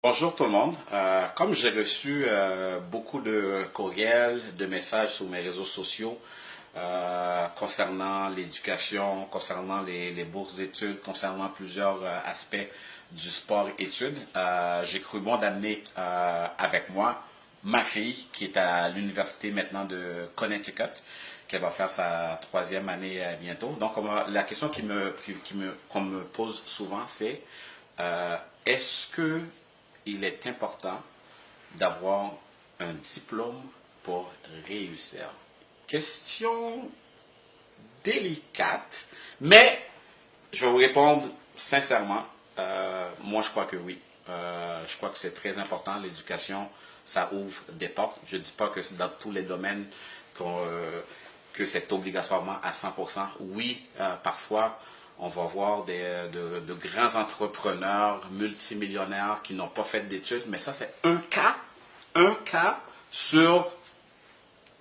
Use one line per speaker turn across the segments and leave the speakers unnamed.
Bonjour tout le monde. Comme j'ai reçu beaucoup de courriels, de messages sur mes réseaux sociaux concernant l'éducation, concernant les bourses d'études, concernant plusieurs aspects du sport-études, j'ai cru bon d'amener avec moi ma fille qui est à l'université maintenant de Connecticut, qu'elle va faire sa troisième année bientôt. Donc la question qu'on me pose souvent, c'est est-ce que il est important d'avoir un diplôme pour réussir? Question délicate, mais je vais vous répondre sincèrement. Moi, je crois que oui. Je crois que c'est très important. L'éducation, ça ouvre des portes. Je ne dis pas que c'est dans tous les domaines que c'est obligatoirement à 100%. Oui, parfois, on va voir de grands entrepreneurs multimillionnaires qui n'ont pas fait d'études, mais ça, c'est un cas sur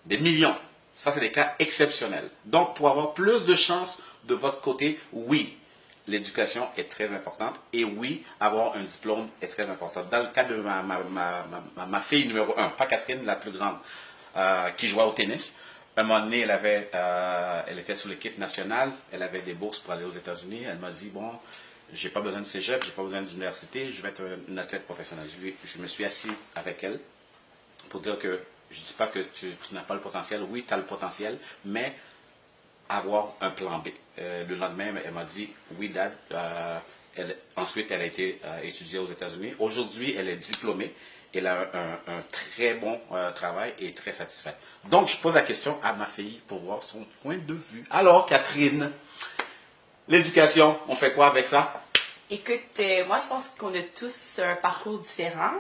des millions. Ça, c'est des cas exceptionnels. Donc, pour avoir plus de chances de votre côté, oui, l'éducation est très importante. Et oui, avoir un diplôme est très important. Dans le cas de ma fille numéro 1, pas Catherine, la plus grande, qui jouait au tennis, à un moment donné, elle était sur l'équipe nationale, elle avait des bourses pour aller aux États-Unis. Elle m'a dit, bon, j'ai pas besoin de cégep, j'ai pas besoin d'université, je vais être une athlète professionnelle. Je me suis assis avec elle pour dire que je ne dis pas que tu n'as pas le potentiel. Oui, tu as le potentiel, mais avoir un plan B. Le lendemain, elle m'a dit, oui, Dad. Ensuite, elle a été étudiée aux États-Unis. Aujourd'hui, elle est diplômée. Elle a un très bon travail et très satisfaite. Donc, je pose la question à ma fille pour voir son point de vue. Alors, Catherine, l'éducation, on fait quoi avec ça?
Écoute, moi, je pense qu'on a tous un parcours différent.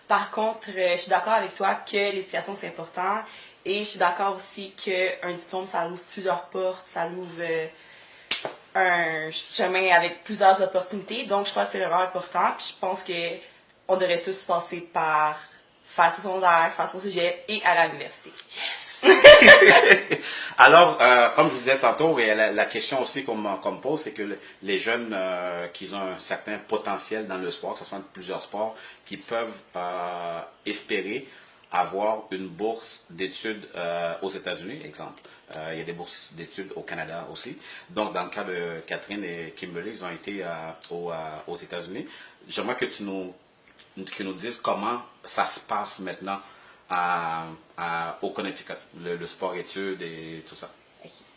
Par contre, je suis d'accord avec toi que l'éducation, c'est important. Et je suis d'accord aussi qu'un diplôme, ça ouvre plusieurs portes, ça ouvre un chemin avec plusieurs opportunités. Donc, je crois que c'est vraiment important. Puis je pense qu'on devrait tous passer par faire son secondaire, faire son cégep et aller à l'université.
Yes! Alors, comme je vous disais tantôt, et la question aussi qu'on me pose, c'est que les jeunes qui ont un certain potentiel dans le sport, que ce soit plusieurs sports, qui peuvent espérer avoir une bourse d'études aux États-Unis, exemple. Il y a des bourses d'études au Canada aussi. Donc, dans le cas de Catherine et Kimberly, ils ont été aux États-Unis. J'aimerais que tu nous dises comment ça se passe maintenant au Connecticut, le sport-études et tout ça.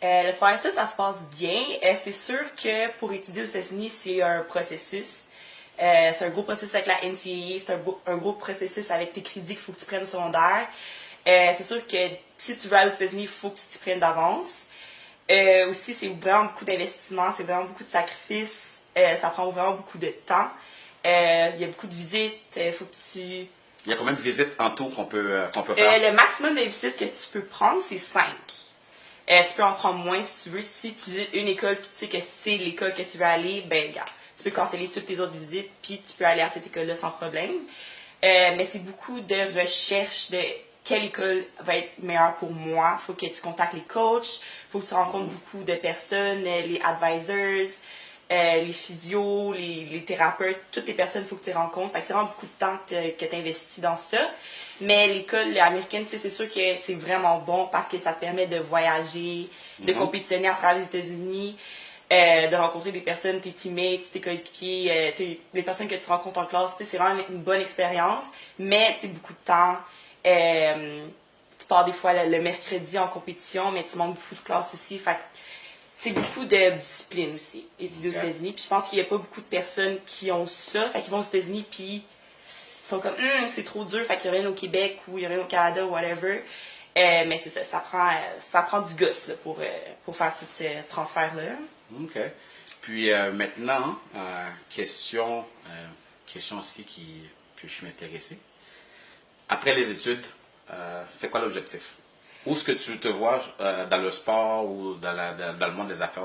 Le sport-études, ça se passe bien. C'est sûr que pour étudier aux États-Unis, c'est un processus. C'est un gros processus avec la NCAA, c'est un gros processus avec tes crédits qu'il faut que tu prennes au secondaire. C'est sûr que si tu veux aller aux États-Unis, il faut que tu t'y prennes d'avance. Aussi, c'est vraiment beaucoup d'investissement, c'est vraiment beaucoup de sacrifices. Ça prend vraiment beaucoup de temps. Il y a beaucoup de visites, il faut que tu...
Il y a combien de visites en tout qu'on peut faire?
Le maximum de visites que tu peux prendre, c'est 5. Tu peux en prendre moins si tu veux. Si tu visites une école et tu sais que c'est l'école que tu veux aller, ben regarde, tu peux canceller toutes tes autres visites puis tu peux aller à cette école-là sans problème. Mais c'est beaucoup de recherche de quelle école va être meilleure pour moi. Il faut que tu contactes les coachs, il faut que tu rencontres beaucoup de personnes, les advisors, les physios, les thérapeutes, toutes les personnes qu'il faut que tu rencontres. Fait que c'est vraiment beaucoup de temps que tu investis dans ça. Mais l'école américaine, c'est sûr que c'est vraiment bon parce que ça te permet de voyager, de compétitionner à travers les États-Unis, de rencontrer des personnes, tes teammates, tes coéquipiers, les personnes que tu rencontres en classe. C'est vraiment une bonne expérience, mais c'est beaucoup de temps. Tu pars des fois le mercredi en compétition, mais tu manques beaucoup de classes aussi. Fait que c'est beaucoup de discipline aussi, étudier aux États-Unis. Puis je pense qu'il n'y a pas beaucoup de personnes qui ont ça. Fait qu'ils vont aux États-Unis, puis ils sont comme c'est trop dur, fait qu'ils reviennent au Québec ou ils reviennent au Canada ou whatever. Mais c'est ça, ça prend du guts là, pour faire tous ces transferts-là.
OK. Puis maintenant, question aussi que je suis intéressé. Après les études, c'est quoi l'objectif? Où est-ce que tu te vois dans le sport ou dans le monde des affaires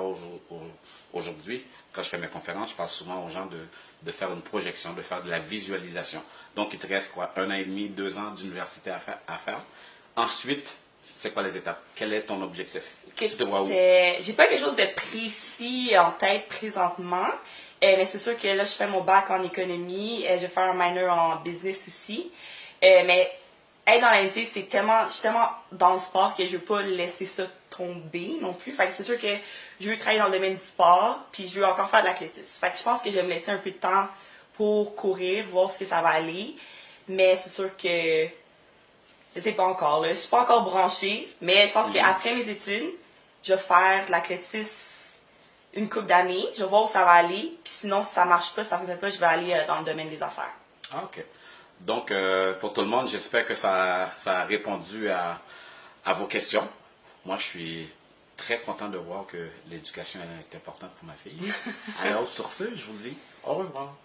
aujourd'hui? Quand je fais mes conférences, je parle souvent aux gens de faire une projection, de faire de la visualisation. Donc, il te reste quoi? 1 an et demi, 2 ans d'université à faire. Ensuite, C'est quoi les étapes? Quel est ton objectif?
Tu
te vois où?
J'ai pas quelque chose de précis en tête présentement, mais c'est sûr que là, je fais mon bac en économie, je vais faire un minor en business aussi. Mais être dans l'industrie, je suis tellement dans le sport que je veux pas laisser ça tomber non plus. Fait que c'est sûr que je veux travailler dans le domaine du sport, puis je veux encore faire de l'athlétisme. Fait que je pense que je vais me laisser un peu de temps pour courir, voir ce que ça va aller. Mais c'est sûr que je sais pas encore, là. Je suis pas encore branchée, mais je pense qu'après mes études, je vais faire de l'athlétisme une couple d'années. Je vais voir où ça va aller. Puis sinon, si ça marche pas, si ça fonctionne pas, je vais aller dans le domaine des affaires.
Ah, OK. Donc, pour tout le monde, j'espère que ça a répondu à vos questions. Moi, je suis très content de voir que l'éducation est importante pour ma fille. Alors, sur ce, je vous dis au revoir.